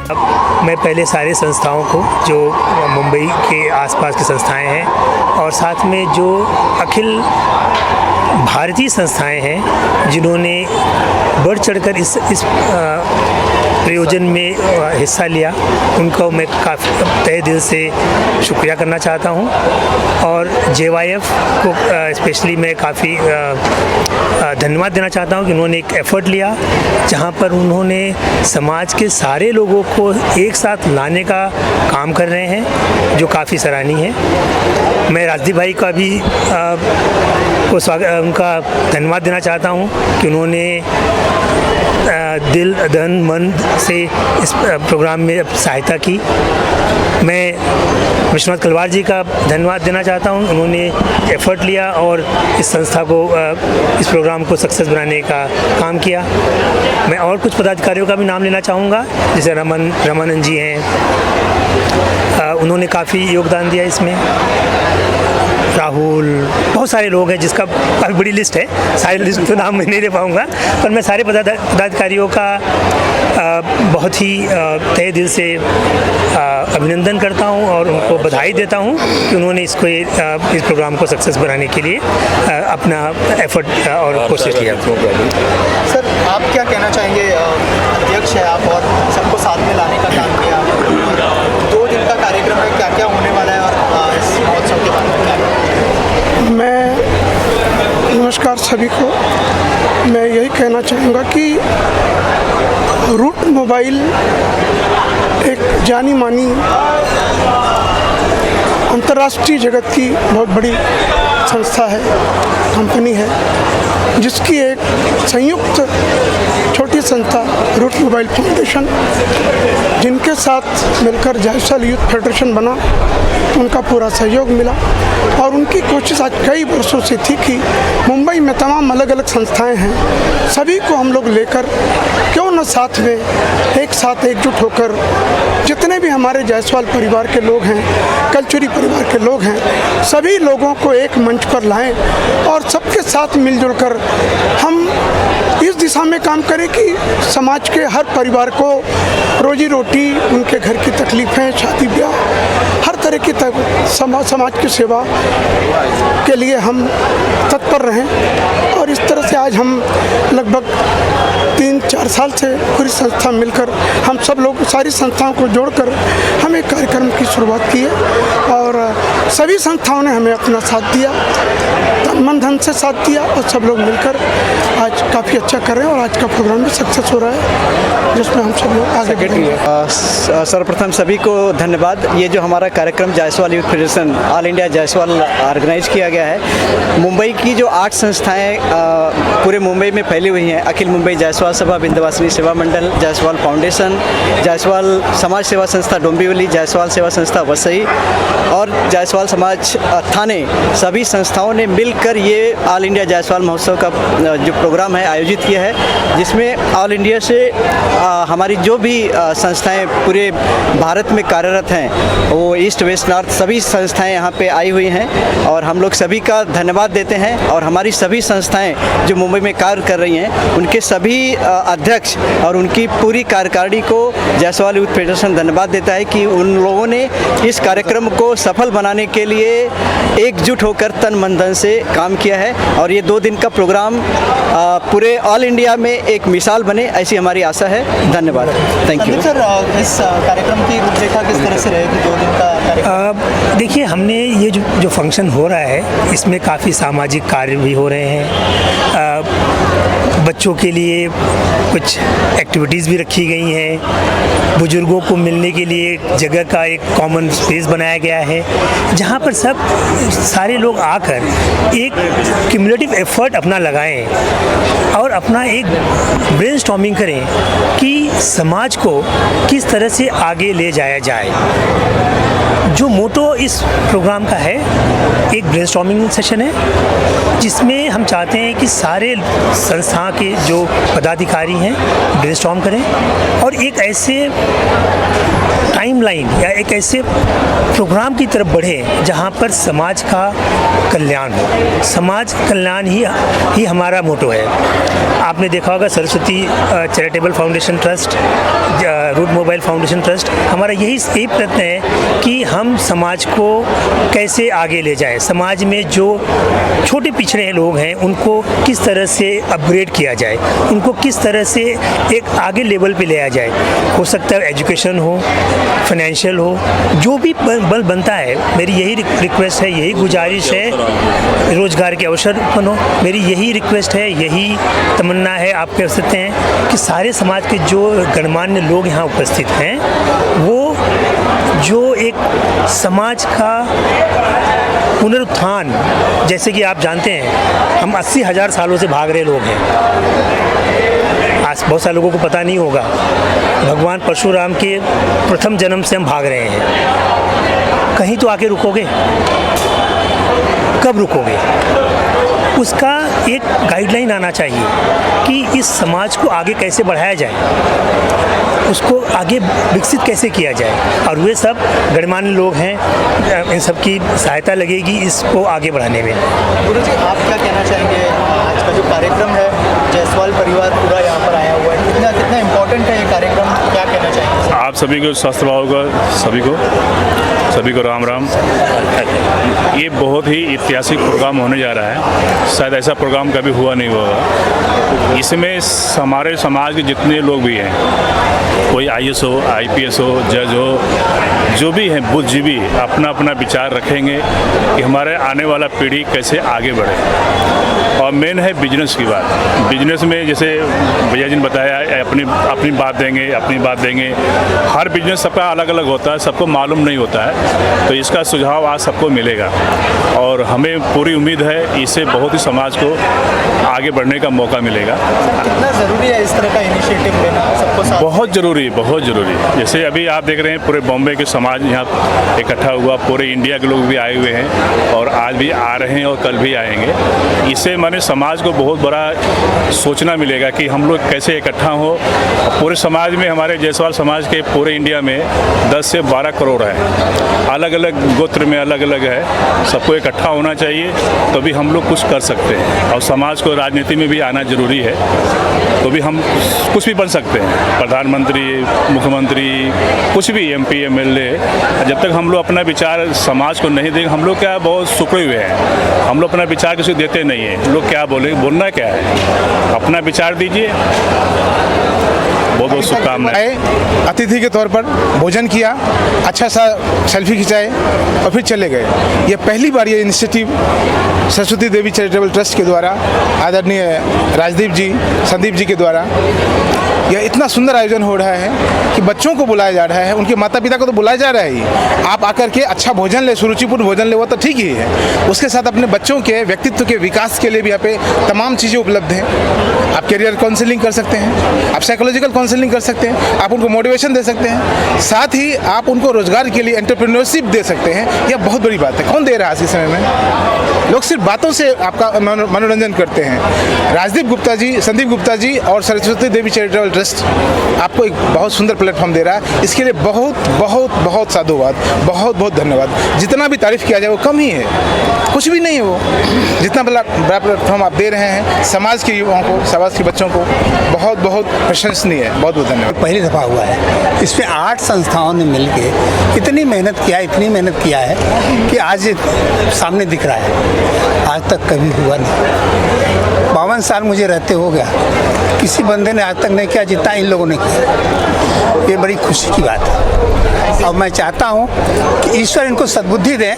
मैं पहले सारे संस्थाओं को जो मुंबई के आसपास की संस्थाएं हैं और साथ में जो अखिल भारतीय संस्थाएं हैं जिन्होंने बढ़ चढ़कर इस प्रयोजन में हिस्सा लिया, उनको मैं काफ़ी तहे दिल से शुक्रिया करना चाहता हूं। और JYF को स्पेशली मैं काफ़ी धन्यवाद देना चाहता हूं कि उन्होंने एक एफ़र्ट लिया जहां पर उन्होंने समाज के सारे लोगों को एक साथ लाने का काम कर रहे हैं, जो काफ़ी सराहनीय है। मैं राजदीप भाई का भी उनका धन्यवाद देना चाहता हूं कि उन्होंने दिल धन मन से इस प्रोग्राम में सहायता की। मैं विश्वनाथ कलवार जी का धन्यवाद देना चाहता हूं, उन्होंने एफ़र्ट लिया और इस संस्था को इस प्रोग्राम को सक्सेस बनाने का काम किया। मैं और कुछ पदाधिकारियों का भी नाम लेना चाहूँगा, जैसे रमानंद जी हैं, उन्होंने काफ़ी योगदान दिया इसमें। राहुल, बहुत सारे लोग हैं जिसका काफ़ी बड़ी लिस्ट है, सारी लिस्ट तो नाम मैं नहीं दे पाऊँगा, पर मैं सारे पदाधिकारियों का बहुत ही तहे दिल से अभिनंदन करता हूं और उनको बधाई देता हूं कि उन्होंने इस प्रोग्राम को सक्सेस बनाने के लिए अपना एफर्ट और कोशिश किया। सर, आप क्या कहना चाहेंगे? अध्यक्ष है आप और सबको साथ में लाने का काम किया, 2 दिन का कार्यक्रम है, क्या क्या होने वाला है और इस महोत्सव के बारे में क्या? नमस्कार सभी को। मैं यही कहना चाहूँगा कि रूट मोबाइल एक जानी मानी अंतर्राष्ट्रीय जगत की बहुत बड़ी संस्था है, कंपनी है, जिसकी एक संयुक्त छोटी संस्था रूट मोबाइल फाउंडेशन, जिनके साथ मिलकर जायसवाल यूथ फेडरेशन बना, उनका पूरा सहयोग मिला। और उनकी कोशिश आज कई वर्षों से थी कि मुंबई में तमाम अलग अलग संस्थाएं हैं, सभी को हम लोग लेकर क्यों न साथ में एक साथ एकजुट होकर जितने भी हमारे जायसवाल परिवार के लोग हैं, कलचुरी परिवार के लोग हैं, सभी लोगों को एक मंच पर लाएं और सबके साथ मिलजुल कर हम इस दिशा में काम करें कि समाज के हर परिवार को रोजी रोटी, उनके घर की तकलीफ़ें, शादी ब्याह, हर तरह की समाज की सेवा के लिए हम तत्पर रहें। और इस तरह से आज हम लगभग 3-4 साल से पूरी संस्था मिलकर हम सब लोग सारी संस्थाओं को जोड़कर हम एक कार्यक्रम की शुरुआत की है और सभी संस्थाओं ने हमें अपना साथ दिया, तन मन धन से साथ दिया और सब लोग मिलकर आज काफ़ी अच्छा कर रहे हैं और आज का प्रोग्राम भी सक्सेस हो रहा है, जिसमें हम सब लोग आगे बढ़ेंगे। सर्वप्रथम सभी को धन्यवाद। ये जो हमारा कार्यक्रम Jaiswal youth federation all India Jaiswal organise किया गया है, मुंबई की जो 8 संस्थाएं पूरे मुंबई में फैली हुई हैं, अखिल मुंबई जायसवाल सभा, विंध्यवासिनी सेवा मंडल, जायसवाल फाउंडेशन, जायसवाल समाज सेवा संस्था डोंबिवली, जायसवाल सेवा संस्था वसई और जायसवाल समाज थाने, सभी संस्थाओं ने मिलकर ये ऑल इंडिया जायसवाल महोत्सव का जो प्रोग्राम है आयोजित किया है, जिसमें ऑल इंडिया से हमारी जो भी संस्थाएं पूरे भारत में कार्यरत हैं, वो ईस्ट वेस्ट नॉर्थ सभी संस्थाएं यहाँ पे आई हुई हैं और हम लोग सभी का धन्यवाद देते हैं। और हमारी सभी संस्थाएं जो मुंबई में कार्य कर रही हैं, उनके सभी अध्यक्ष और उनकी पूरी कार्यकारिणी को जायसवाल यूथ फेडरेशन धन्यवाद देता है कि उन लोगों ने इस कार्यक्रम को सफल बनाने के लिए एकजुट होकर तन मन धन से काम किया है और ये 2 दिन का प्रोग्राम पूरे ऑल इंडिया में एक मिसाल बने, ऐसी हमारी आशा है। धन्यवाद, थैंक यू। सर, इस कार्यक्रम की रूपरेखा किस तरह से रहेगी 2 दिन का कार्यक्रम? देखिए, हमने ये जो फंक्शन हो रहा है, इसमें काफ़ी सामाजिक कार्य भी हो रहे हैं। बच्चों के लिए कुछ एक्टिविटीज़ भी रखी गई हैं, बुजुर्गों को मिलने के लिए जगह का एक कॉमन स्पेस बनाया गया है, जहाँ पर सारे लोग आकर एक क्यूमुलेटिव एफर्ट अपना लगाएं और अपना एक ब्रेनस्टॉर्मिंग करें कि समाज को किस तरह से आगे ले जाया जाए। जो मोटो इस प्रोग्राम का है, एक ब्रेनस्टॉर्मिंग सेशन है, जिसमें हम चाहते हैं कि सारे संस्था के जो पदाधिकारी हैं ब्रेनस्टॉर्म करें और एक ऐसे टाइमलाइन या एक ऐसे प्रोग्राम की तरफ बढ़े करें जहाँ पर समाज का कल्याण हो। समाज कल्याण ही हमारा मोटो है। आपने देखा होगा Saraswati charitable foundation trust, route mobile foundation trust, हमारा यही प्रयत्न है कि हम समाज को कैसे आगे ले जाए। समाज में जो छोटे पिछड़े लोग हैं उनको किस तरह से अपग्रेड किया जाए, उनको किस तरह से एक आगे लेवल पे ले आया जाए। हो सकता है एजुकेशन हो, फाइनेंशियल हो, जो भी बल बनता है। मेरी यही रिक्वेस्ट है, यही गुजारिश है, रोजगार के अवसर बनो। मेरी यही रिक्वेस्ट है, यही तमन्ना है, आप कह सकते हैं कि सारे समाज के जो गणमान्य लोग यहाँ उपस्थित हैं वो जो एक समाज का पुनरुत्थान, जैसे कि आप जानते हैं हम 80,000 सालों से भाग रहे लोग हैं। आज बहुत सारे लोगों को पता नहीं होगा, भगवान परशुराम के प्रथम जन्म से हम भाग रहे हैं। कहीं तो आके रुकोगे, कब रुकोगे? उसका एक गाइडलाइन आना चाहिए कि इस समाज को आगे कैसे बढ़ाया जाए, उसको आगे विकसित कैसे किया जाए। और वे सब गणमान्य लोग हैं, इन सब की सहायता लगेगी इसको आगे बढ़ाने में। गुरुजी, आप क्या कहना चाहेंगे? आज का जो कार्यक्रम है, जायसवाल परिवार पूरा यहाँ पर आया हुआ है, कितना इम्पोर्टेंट है ये कार्यक्रम, क्या कहना चाहेंगे? आप सभी को स्वास्थ्य भाव का सभी को राम राम। ये बहुत ही ऐतिहासिक प्रोग्राम होने जा रहा है, शायद ऐसा प्रोग्राम कभी हुआ नहीं होगा। इसमें हमारे समाज के जितने लोग भी हैं, कोई IAS हो, IPS हो, जज हो, जो भी हैं बुद्धिजीवी, अपना अपना विचार रखेंगे कि हमारे आने वाला पीढ़ी कैसे आगे बढ़े। और मेन है बिजनेस की बात। बिजनेस में जैसे भैया जी ने बताया, अपनी बात देंगे। हर बिजनेस सबका अलग अलग होता है, सबको मालूम नहीं होता है, तो इसका सुझाव आज सबको मिलेगा और हमें पूरी उम्मीद है इससे बहुत ही समाज को आगे बढ़ने का मौका मिलेगा। कितना ज़रूरी है इस तरह का इनिशिएटिव लेना सबको साथ? बहुत ज़रूरी। जैसे अभी आप देख रहे हैं पूरे बॉम्बे के समाज यहाँ इकट्ठा हुआ, पूरे इंडिया के लोग भी आए हुए हैं और आज भी आ रहे हैं और कल भी आएंगे। इससे माने समाज को बहुत बड़ा सोचना मिलेगा कि हम लोग कैसे इकट्ठा हो। पूरे समाज में, हमारे जायसवाल समाज के पूरे इंडिया में 10 से 12 करोड़ है, अलग अलग गोत्र में अलग अलग है। सबको इकट्ठा होना चाहिए तो भी हम लोग कुछ कर सकते हैं और समाज को राजनीति में भी आना जरूरी है, तो भी हम कुछ भी बन सकते हैं, प्रधानमंत्री, मुख्यमंत्री, कुछ भी MP MLA। जब तक हम लोग अपना विचार समाज को नहीं देंगे, हम लोग क्या बहुत सुखड़े हुए हैं, हम लोग अपना विचार किसी को देते नहीं हैं। लोग क्या बोलेंगे, बोलना क्या है, अपना विचार दीजिए। बहुत बहुत शुभकामनाएं। अतिथि के तौर पर भोजन किया, अच्छा सा सेल्फी खिंचाए और फिर चले गए। ये पहली बार ये इनिशिएटिव सरस्वती देवी चैरिटेबल ट्रस्ट के द्वारा, आदरणीय राजदीप जी, संदीप जी के द्वारा यह इतना सुंदर आयोजन हो रहा है कि बच्चों को बुलाया जा रहा है, उनके माता पिता को तो बुलाया जा रहा है ही। आप आकर के अच्छा भोजन ले, सुरुचिपूर्ण भोजन ले, वो तो ठीक ही है। उसके साथ अपने बच्चों के व्यक्तित्व के विकास के लिए भी यहाँ पे तमाम चीज़ें उपलब्ध हैं। आप कैरियर काउंसलिंग कर सकते हैं, आप साइकोलॉजिकल काउंसलिंग कर सकते हैं, आप उनको मोटिवेशन दे सकते हैं, साथ ही आप उनको रोजगार के लिए एंटरप्रेन्योरशिप दे सकते हैं। यह बहुत बड़ी बात है। कौन दे रहा है आज के समय में? लोग सिर्फ बातों से आपका मनोरंजन करते हैं। राजदीप गुप्ता जी, संदीप गुप्ता जी और सरस्वती देवी चैरिटेबल ट्रस्ट आपको एक बहुत सुंदर प्लेटफॉर्म दे रहा है। इसके लिए बहुत बहुत बहुत साधुवाद, बहुत बहुत धन्यवाद। जितना भी तारीफ किया जाए वो कम ही है, कुछ भी नहीं है वो। जितना बड़ा प्लेटफॉर्म आप दे रहे हैं समाज के युवाओं को, समाज के बच्चों को, बहुत बहुत प्रशंसनीय है। बहुत बहुत धन्यवाद। पहली दफ़ा हुआ है। इसमें 8 संस्थाओं ने मिलकर इतनी मेहनत किया है कि आज सामने दिख रहा है। आज तक कभी हुआ नहीं। 52 साल मुझे रहते हो गया, किसी बंदे ने आज तक नहीं किया जितना इन लोगों ने किया। ये बड़ी खुशी की बात है और मैं चाहता हूँ कि ईश्वर इनको सद्बुद्धि दे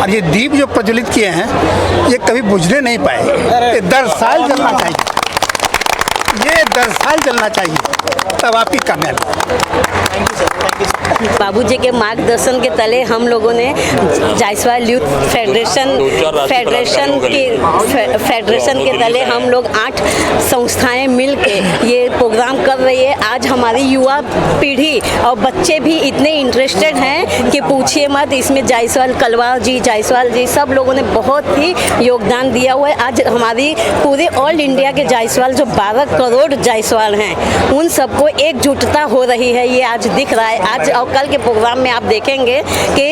और ये दीप जो प्रज्वलित किए हैं ये कभी बुझने नहीं पाए। ये 10 साल जलना चाहिए, ये 10 साल चलना चाहिए, तब आपकी कामयाबी। बाबूजी के मार्गदर्शन के तले हम लोगों ने जायसवाल यूथ फेडरेशन के तले हम लोग 8 संस्थाएं मिल के ये प्रोग्राम कर रही है। आज हमारी युवा पीढ़ी और बच्चे भी इतने इंटरेस्टेड हैं कि पूछिए मत। इसमें जायसवाल कलवार जी, जायसवाल जी सब लोगों ने बहुत ही योगदान दिया हुआ है। आज हमारी पूरे ऑल इंडिया के जायसवाल जो 12 करोड़ जायसवाल हैं उन सबको एकजुटता हो रही है, ये आज दिख रहा है। आज और कल के प्रोग्राम में आप देखेंगे कि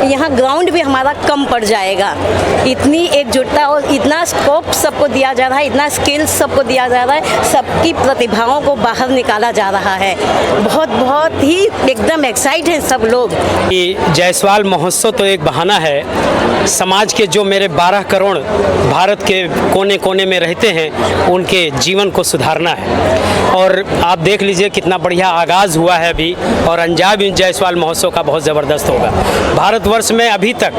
यहाँ ग्राउंड भी हमारा कम पड़ जाएगा। इतनी एकजुटता और इतना स्कोप सबको दिया जा रहा है, इतना स्किल्स सबको दिया जा रहा है, सबकी प्रतिभाओं को बाहर निकाला जा रहा है। बहुत बहुत ही एकदम एक्साइट हैं सब लोग। ये जायसवाल महोत्सव तो एक बहाना है, समाज के जो मेरे 12 करोड़ भारत के कोने कोने में रहते हैं उनके जीवन को सुधारना है। और आप देख लीजिए कितना बढ़िया आगाज़ हुआ है अभी, और अंजाम इस जायसवाल महोत्सव का बहुत ज़बरदस्त होगा। भारतवर्ष में अभी तक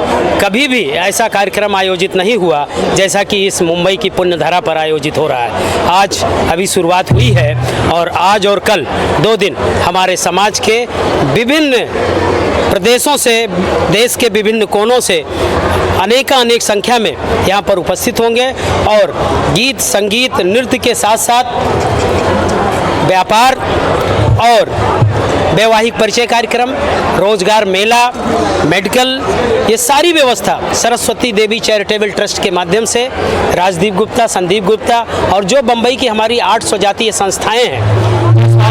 कभी भी ऐसा कार्यक्रम आयोजित नहीं हुआ जैसा कि इस मुंबई की पुण्यधरा पर आयोजित हो रहा है। आज अभी शुरुआत हुई है और आज और कल 2 दिन हमारे समाज के विभिन्न प्रदेशों से, देश के विभिन्न कोनों से अनेक संख्या में यहाँ पर उपस्थित होंगे और गीत, संगीत, नृत्य के साथ साथ व्यापार और वैवाहिक परिचय कार्यक्रम, रोजगार मेला, मेडिकल, ये सारी व्यवस्था सरस्वती देवी चैरिटेबल ट्रस्ट के माध्यम से राजदीप गुप्ता, संदीप गुप्ता और जो बम्बई की हमारी 800 जातीय संस्थाएं हैं,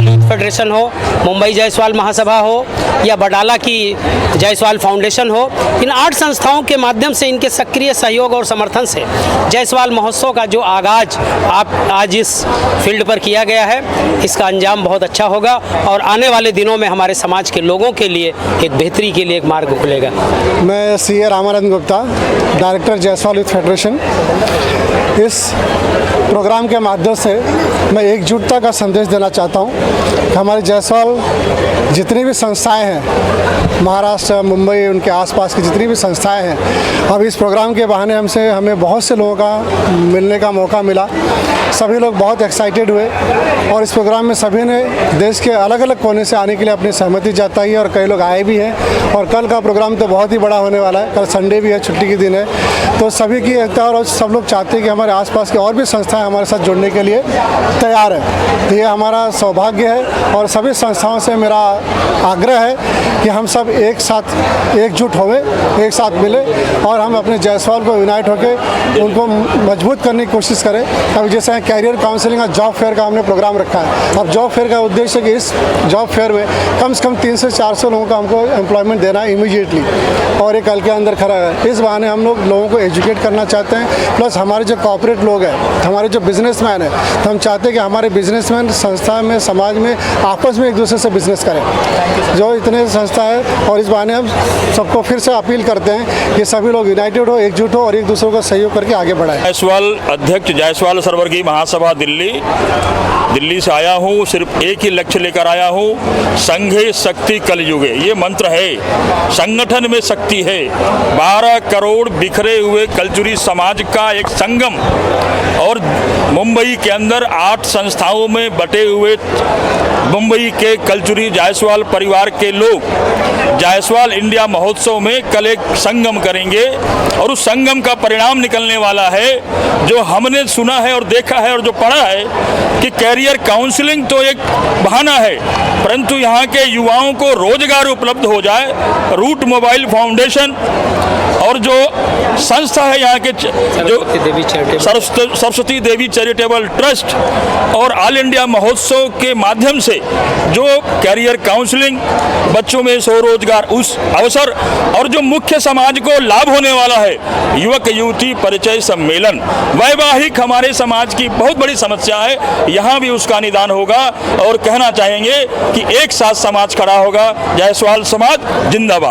यूथ फेडरेशन हो, मुंबई जायसवाल महासभा हो या बडाला की जायसवाल फाउंडेशन हो, इन 8 संस्थाओं के माध्यम से इनके सक्रिय सहयोग और समर्थन से जायसवाल महोत्सव का जो आगाज आज इस फील्ड पर किया गया है, इसका अंजाम बहुत अच्छा होगा और आने वाले दिनों में हमारे समाज के लोगों के लिए एक बेहतरी के लिए एक मार्ग खुलेगा। मैं CA Ramanand Gupta, director Jaiswal youth federation. इस प्रोग्राम के माध्यम से मैं एकजुटता का संदेश देना चाहता हूँ कि हमारे जायसवाल जितनी भी संस्थाएं हैं, महाराष्ट्र, मुंबई, उनके आसपास की जितनी भी संस्थाएं हैं, अब इस प्रोग्राम के बहाने हमें बहुत से लोगों का मिलने का मौका मिला। सभी लोग बहुत एक्साइटेड हुए और इस प्रोग्राम में सभी ने देश के अलग अलग कोने से आने के लिए अपनी सहमति जताई है और कई लोग आए भी हैं। और कल का प्रोग्राम तो बहुत ही बड़ा होने वाला है, कल संडे भी है, छुट्टी के दिन है, तो सभी की एकता और सब लोग चाहते हैं कि हमारे आसपास की और भी संस्थाएं हमारे साथ जुड़ने के लिए तैयार है। तो ये हमारा सौभाग्य है और सभी संस्थाओं से मेरा आग्रह है कि हम सब एक साथ एकजुट होवे, एक साथ मिले और हम अपने जायसवाल को यूनाइट होकर उनको मजबूत करने की कोशिश करें। अभी जैसे कैरियर काउंसलिंग और जॉब फेयर का हमने प्रोग्राम रखा है। अब जॉब फेयर का उद्देश्य है कि इस जॉब फेयर में कम से कम 300 से 400 लोगों को हमको एम्प्लॉयमेंट देना है इमीडिएटली, और ये कल के अंदर खड़ा है। इस बहाने हम लोगों को एजुकेट करना चाहते हैं। प्लस हमारे जो कॉर्पोरेट लोग हैं, हमारे जो बिजनेसमैन हैं, तो हम चाहते हैं कि हमारे बिजनेसमैन संस्था में, समाज में आपस में एक दूसरे से बिजनेस करें, जो इतने संस्था है। और इस बहाने हम सबको फिर से अपील करते हैं कि सभी लोग यूनाइटेड हो, एकजुट हो और एक दूसरे को सहयोग करके आगे बढ़ाएं। जायसवाल अध्यक्ष जायसवाल सर्वर्गीय महासभा दिल्ली से आया हूँ। सिर्फ एक ही लक्ष्य लेकर आया हूँ, संघे शक्ति कलयुगे, ये मंत्र है। संगठन में शक्ति है। 12 करोड़ बिखरे हुए कलचुरी समाज का एक संगम और मुंबई के अंदर 8 संस्थाओं में बटे हुए मुंबई के कलचुरी जायसवाल परिवार के लोग जायसवाल इंडिया महोत्सव में कल एक संगम करेंगे और उस संगम का परिणाम निकलने वाला है जो हमने सुना है और देखा है और जो पढ़ा है कि कैरियर काउंसलिंग तो एक बहाना है, परंतु यहाँ के युवाओं को रोजगार उपलब्ध हो जाए। रूट मोबाइल फाउंडेशन और जो संस्था है यहाँ के जो सरस्वती देवी चैरिटेबल ट्रस्ट और ऑल इंडिया महोत्सव के माध्यम से जो कैरियर काउंसलिंग, बच्चों में स्वरोजगार उस अवसर और जो मुख्य समाज को लाभ होने वाला है, युवक युवती परिचय सम्मेलन, वैवाहिक हमारे समाज की बहुत बड़ी समस्या है, यहाँ भी उसका निदान होगा। और कहना चाहेंगे कि एक साथ समाज खड़ा होगा। जायसवाल समाज जिंदाबाद।